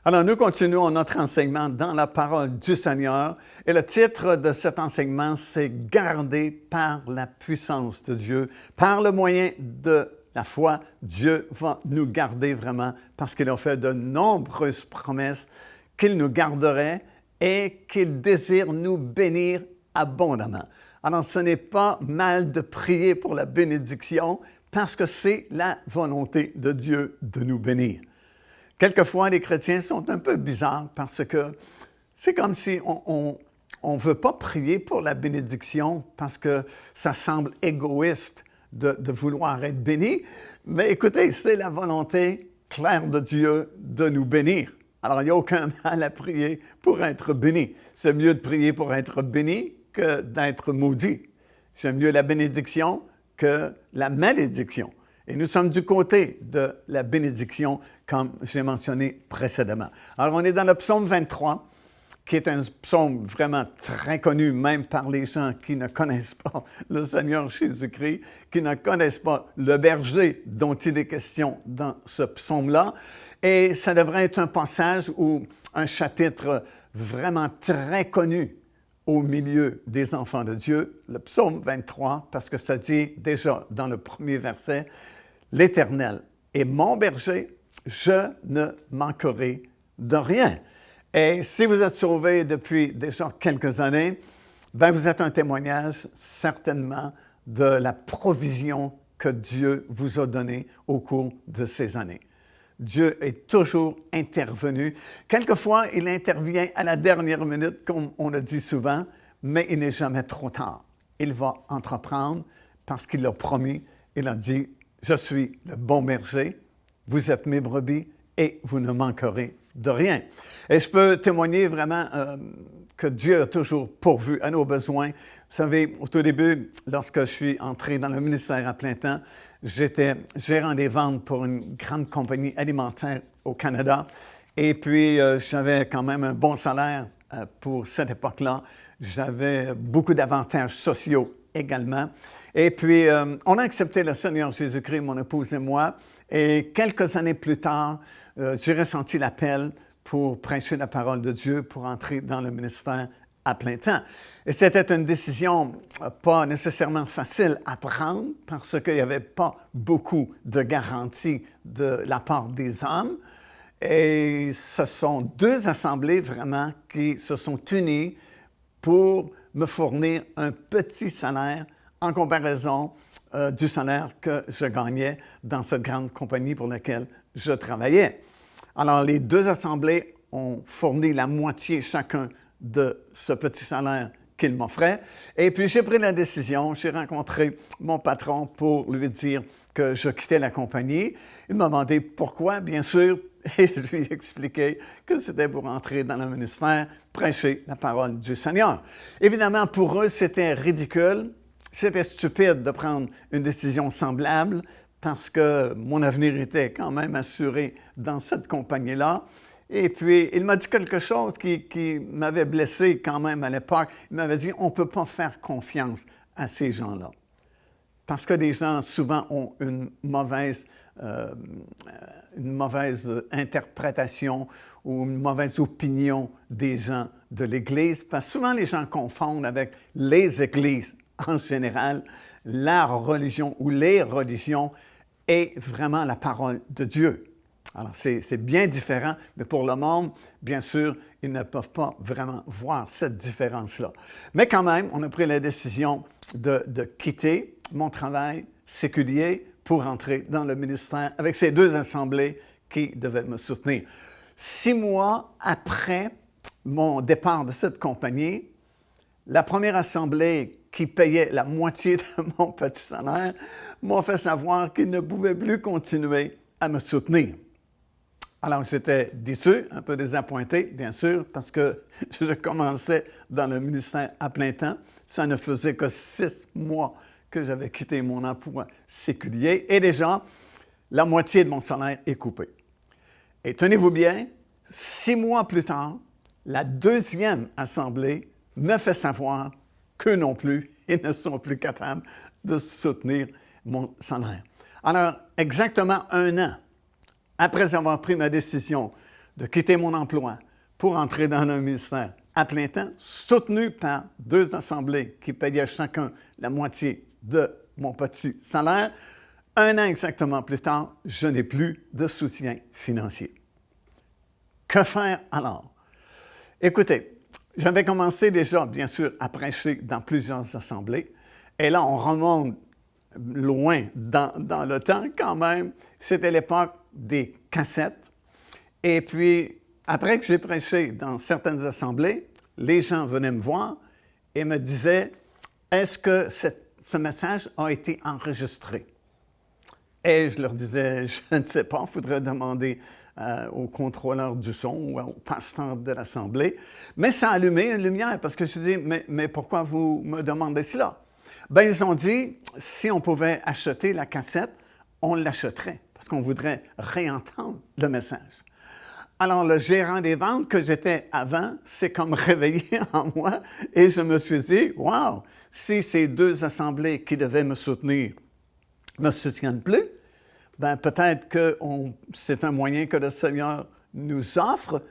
Alors, nous continuons notre enseignement dans la parole du Seigneur et le titre de cet enseignement, c'est « Gardé par la puissance de Dieu ». Par le moyen de la foi, Dieu va nous garder vraiment parce qu'il a fait de nombreuses promesses qu'il nous garderait et qu'il désire nous bénir abondamment. Alors, ce n'est pas mal de prier pour la bénédiction parce que c'est la volonté de Dieu de nous bénir. Quelquefois, les chrétiens sont un peu bizarres parce que c'est comme si on ne veut pas prier pour la bénédiction parce que ça semble égoïste de vouloir être béni. Mais écoutez, c'est la volonté claire de Dieu de nous bénir. Alors, il n'y a aucun mal à prier pour être béni. C'est mieux de prier pour être béni que d'être maudit. C'est mieux la bénédiction que la malédiction. Et nous sommes du côté de la bénédiction, comme j'ai mentionné précédemment. Alors, on est dans le psaume 23, qui est un psaume vraiment très connu, même par les gens qui ne connaissent pas le Seigneur Jésus-Christ, qui ne connaissent pas le berger dont il est question dans ce psaume-là. Et ça devrait être un passage ou un chapitre vraiment très connu au milieu des enfants de Dieu, le psaume 23, parce que ça dit déjà dans le premier verset, « L'Éternel est mon berger, je ne manquerai de rien. » Et si vous êtes sauvé depuis déjà quelques années, bien, vous êtes un témoignage certainement de la provision que Dieu vous a donnée au cours de ces années. Dieu est toujours intervenu. Quelquefois, il intervient à la dernière minute, comme on le dit souvent, mais il n'est jamais trop tard. Il va entreprendre parce qu'il l'a promis. Il a dit, « Je suis le bon berger, vous êtes mes brebis et vous ne manquerez de rien. » Et je peux témoigner vraiment que Dieu a toujours pourvu à nos besoins. Vous savez, au tout début, lorsque je suis entré dans le ministère à plein temps, j'étais gérant des ventes pour une grande compagnie alimentaire au Canada. Et puis, j'avais quand même un bon salaire pour cette époque-là. J'avais beaucoup d'avantages sociaux également. Et puis, on a accepté le Seigneur Jésus-Christ, mon épouse et moi. Et quelques années plus tard, j'ai ressenti l'appel pour prêcher la parole de Dieu, pour entrer dans le ministère à plein temps. Et c'était une décision pas nécessairement facile à prendre parce qu'il n'y avait pas beaucoup de garanties de la part des hommes. Et ce sont deux assemblées vraiment qui se sont unies pour me fournir un petit salaire en comparaison du salaire que je gagnais dans cette grande compagnie pour laquelle je travaillais. Alors, les deux assemblées ont fourni la moitié chacun de ce petit salaire qu'ils m'offraient. Et puis, j'ai pris la décision, j'ai rencontré mon patron pour lui dire que je quittais la compagnie. Il m'a demandé pourquoi, bien sûr, et je lui ai expliqué que c'était pour entrer dans le ministère, prêcher la parole du Seigneur. Évidemment, pour eux, c'était ridicule, c'était stupide de prendre une décision semblable parce que mon avenir était quand même assuré dans cette compagnie-là. Et puis, il m'a dit quelque chose qui m'avait blessé quand même à l'époque. Il m'avait dit, on ne peut pas faire confiance à ces gens-là. Parce que les gens, souvent, ont une mauvaise interprétation ou une mauvaise opinion des gens de l'Église. Parce que souvent, les gens confondent avec les églises en général, la religion ou les religions et vraiment la parole de Dieu. Alors, c'est bien différent, mais pour le monde, bien sûr, ils ne peuvent pas vraiment voir cette différence-là. Mais quand même, on a pris la décision de quitter mon travail séculier pour entrer dans le ministère avec ces deux assemblées qui devaient me soutenir. 6 mois après mon départ de cette compagnie, la première assemblée qui payait la moitié de mon petit salaire m'a fait savoir qu'ils ne pouvaient plus continuer à me soutenir. Alors, j'étais déçu, un peu désappointé, bien sûr, parce que je commençais dans le ministère à plein temps. Ça ne faisait que 6 mois que j'avais quitté mon emploi séculier et déjà, la moitié de mon salaire est coupée. Et tenez-vous bien, 6 mois plus tard, la deuxième assemblée me fait savoir qu'eux non plus, ils ne sont plus capables de soutenir mon salaire. Alors, exactement 1 an après avoir pris ma décision de quitter mon emploi pour entrer dans un ministère à plein temps, soutenu par 2 assemblées qui payaient chacun la moitié de mon petit salaire. 1 an exactement plus tard, je n'ai plus de soutien financier. Que faire alors? Écoutez, j'avais commencé déjà, bien sûr, à prêcher dans plusieurs assemblées. Et là, on remonte loin dans le temps quand même. C'était l'époque des cassettes. Et puis, après que j'ai prêché dans certaines assemblées, les gens venaient me voir et me disaient, est-ce que ce message a été enregistré? Et je leur disais, je ne sais pas, il faudrait demander au contrôleur du son ou au pasteur de l'assemblée. Mais ça a allumé une lumière parce que je me dis, mais pourquoi vous me demandez cela? Bien, ils ont dit, si on pouvait acheter la cassette, on l'achèterait parce qu'on voudrait réentendre le message. Alors, le gérant des ventes que j'étais avant, c'est comme réveillé en moi et je me suis dit, wow, si ces 2 assemblées qui devaient me soutenir ne me soutiennent plus, bien peut-être que c'est un moyen que le Seigneur nous offre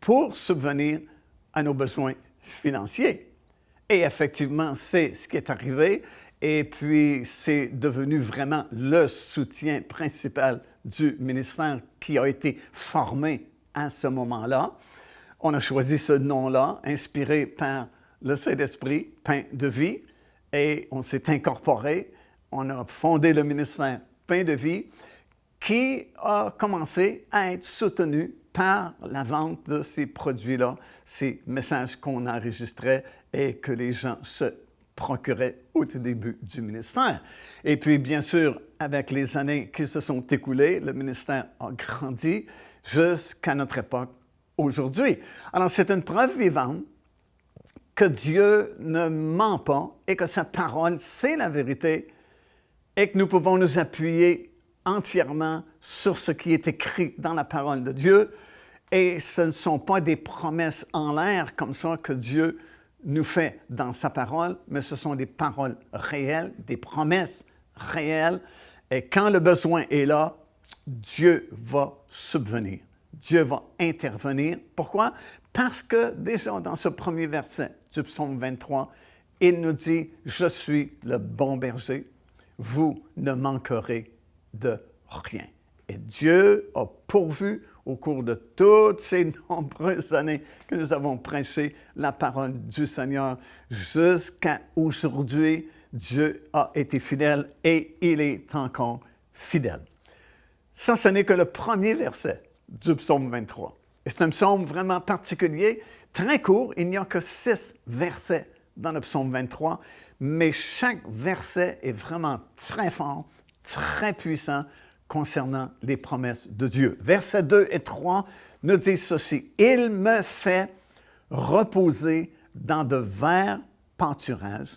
pour subvenir à nos besoins financiers. Et effectivement, c'est ce qui est arrivé. Et puis, c'est devenu vraiment le soutien principal du ministère qui a été formé à ce moment-là. On a choisi ce nom-là, inspiré par le Saint-Esprit, Pain de vie, et on s'est incorporé. On a fondé le ministère Pain de vie qui a commencé à être soutenu par la vente de ces produits-là, ces messages qu'on enregistrait et que les gens se procuraient au tout début du ministère. Et puis, bien sûr, avec les années qui se sont écoulées, le ministère a grandi jusqu'à notre époque aujourd'hui. Alors, c'est une preuve vivante que Dieu ne ment pas et que sa parole, c'est la vérité et que nous pouvons nous appuyer entièrement sur ce qui est écrit dans la parole de Dieu. Et ce ne sont pas des promesses en l'air comme ça que Dieu nous fait dans sa parole, mais ce sont des paroles réelles, des promesses réelles. Et quand le besoin est là, Dieu va subvenir. Dieu va intervenir. Pourquoi? Parce que déjà dans ce premier verset du psaume 23, il nous dit « Je suis le bon berger, vous ne manquerez de rien. » Et Dieu a pourvu au cours de toutes ces nombreuses années que nous avons prêché la parole du Seigneur jusqu'à aujourd'hui. Dieu a été fidèle et il est encore fidèle. Ça, ce n'est que le premier verset du psaume 23. Et c'est un psaume vraiment particulier, très court. Il n'y a que 6 versets dans le psaume 23, mais chaque verset est vraiment très fort, très puissant concernant les promesses de Dieu. Versets 2 et 3 nous disent ceci. « Il me fait reposer dans de verts pâturages.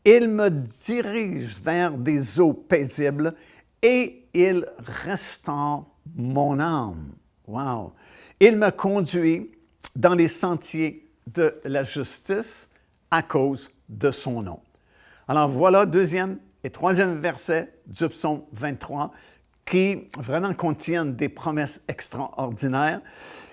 Il me dirige vers des eaux paisibles et il restaure mon âme. » Wow! « Il me conduit dans les sentiers de la justice à cause de son nom. » Alors voilà, 2e et 3e verset du psaume 23 qui vraiment contiennent des promesses extraordinaires.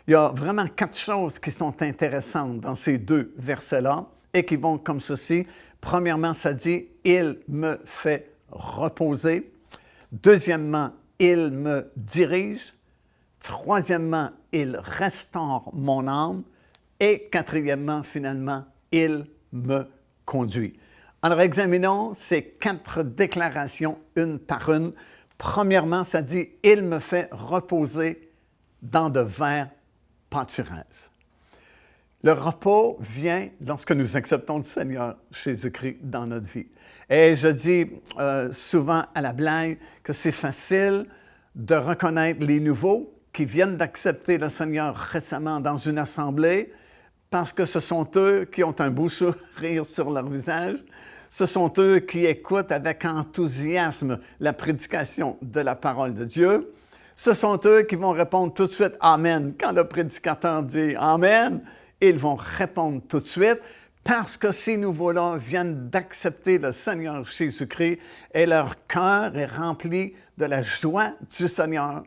Il y a vraiment 4 choses qui sont intéressantes dans ces 2 versets-là et qui vont comme ceci. Premièrement, ça dit « Il me fait reposer ». Deuxièmement, « Il me dirige ». Troisièmement, « Il restaure mon âme ». Et quatrièmement, finalement, « Il me conduit ». Alors, examinons ces 4 déclarations une par une. Premièrement, ça dit « Il me fait reposer dans de verts pâturages ». Le repos vient lorsque nous acceptons le Seigneur Jésus-Christ dans notre vie. Et je dis souvent à la blague que c'est facile de reconnaître les nouveaux qui viennent d'accepter le Seigneur récemment dans une assemblée parce que ce sont eux qui ont un beau sourire sur leur visage. Ce sont eux qui écoutent avec enthousiasme la prédication de la parole de Dieu. Ce sont eux qui vont répondre tout de suite « Amen ». Quand le prédicateur dit « Amen », ils vont répondre tout de suite parce que ces nouveaux-là viennent d'accepter le Seigneur Jésus-Christ et leur cœur est rempli de la joie du Seigneur.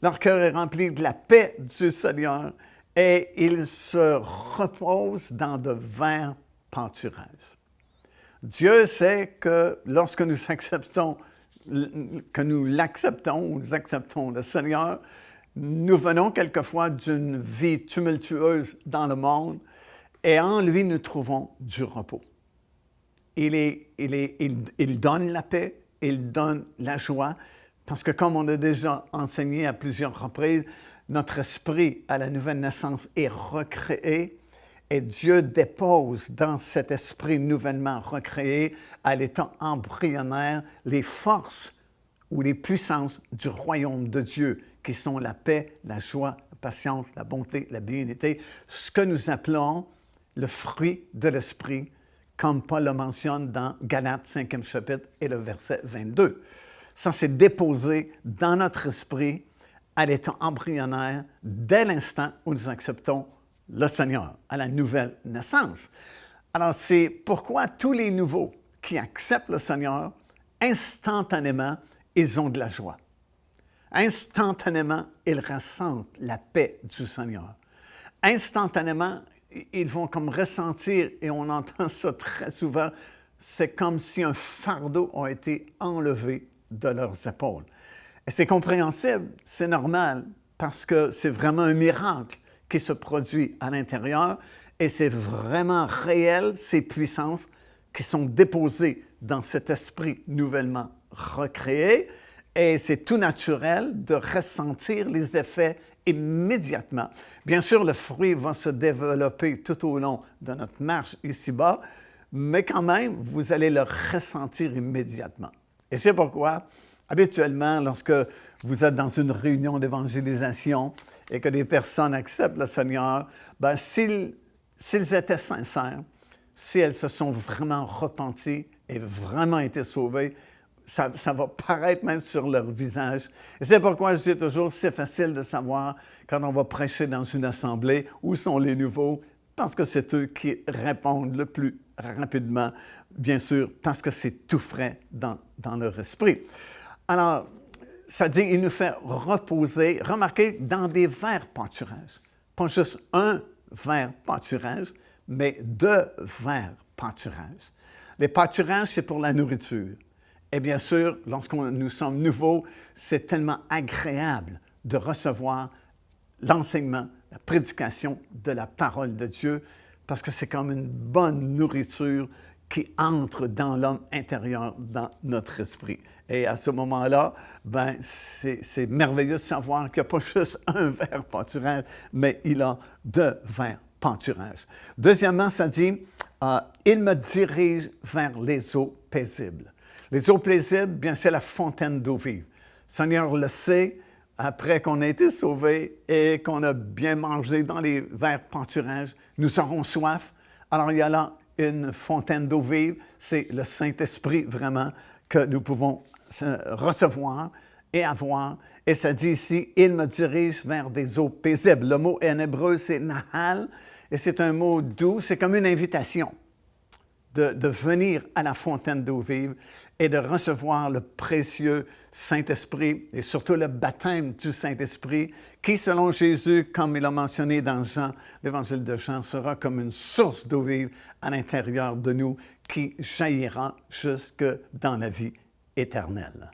Leur cœur est rempli de la paix du Seigneur et ils se reposent dans de verts pâturages. Dieu sait que lorsque nous acceptons le Seigneur, nous venons quelquefois d'une vie tumultueuse dans le monde et en lui nous trouvons du repos. Il donne la paix, il donne la joie, parce que comme on a déjà enseigné à plusieurs reprises, notre esprit à la nouvelle naissance est recréé et Dieu dépose dans cet esprit nouvellement recréé à l'état embryonnaire les forces ou les puissances du royaume de Dieu, qui sont la paix, la joie, la patience, la bonté, la bénédiction, ce que nous appelons le fruit de l'esprit, comme Paul le mentionne dans Galates 5e chapitre et le verset 22. Ça, c'est déposé dans notre esprit à l'état embryonnaire dès l'instant où nous acceptons le Seigneur, à la nouvelle naissance. Alors, c'est pourquoi tous les nouveaux qui acceptent le Seigneur, instantanément, ils ont de la joie. Instantanément, ils ressentent la paix du Seigneur. Instantanément, ils vont comme ressentir, et on entend ça très souvent, c'est comme si un fardeau a été enlevé de leurs épaules. Et c'est compréhensible, c'est normal, parce que c'est vraiment un miracle qui se produit à l'intérieur, et c'est vraiment réel, ces puissances qui sont déposées dans cet esprit nouvellement recréé, et c'est tout naturel de ressentir les effets immédiatement. Bien sûr, le fruit va se développer tout au long de notre marche ici-bas, mais quand même, vous allez le ressentir immédiatement. Et c'est pourquoi, habituellement, lorsque vous êtes dans une réunion d'évangélisation et que des personnes acceptent le Seigneur, bien, s'ils étaient sincères, si elles se sont vraiment repenties et vraiment été sauvées, ça va paraître même sur leur visage. Et c'est pourquoi je dis toujours, c'est facile de savoir quand on va prêcher dans une assemblée où sont les nouveaux, parce que c'est eux qui répondent le plus rapidement, bien sûr, parce que c'est tout frais dans leur esprit. Alors, ça dit, il nous fait reposer, remarquez, dans des verts pâturages. Pas juste un vert pâturage, mais deux verts pâturages. Les pâturages, c'est pour la nourriture. Et bien sûr, lorsque nous sommes nouveaux, c'est tellement agréable de recevoir l'enseignement, la prédication de la parole de Dieu, parce que c'est comme une bonne nourriture qui entre dans l'homme intérieur, dans notre esprit. Et à ce moment-là, ben, c'est merveilleux de savoir qu'il n'y a pas juste un vert pâturage, mais il a deux verts pâturages. Deuxièmement, ça dit, il me dirige vers les eaux paisibles. Les eaux paisibles, bien, c'est la fontaine d'eau vive. Le Seigneur le sait, après qu'on a été sauvés et qu'on a bien mangé dans les verts pâturages, nous aurons soif. Alors, il y a là une fontaine d'eau vive, c'est le Saint-Esprit vraiment que nous pouvons recevoir et avoir. Et ça dit ici, il me dirige vers des eaux paisibles. Le mot en hébreu, c'est nahal, et c'est un mot doux, c'est comme une invitation de venir à la fontaine d'eau vive et de recevoir le précieux Saint-Esprit et surtout le baptême du Saint-Esprit qui, selon Jésus, comme il a mentionné dans Jean, l'évangile de Jean, sera comme une source d'eau vive à l'intérieur de nous qui jaillira jusque dans la vie éternelle.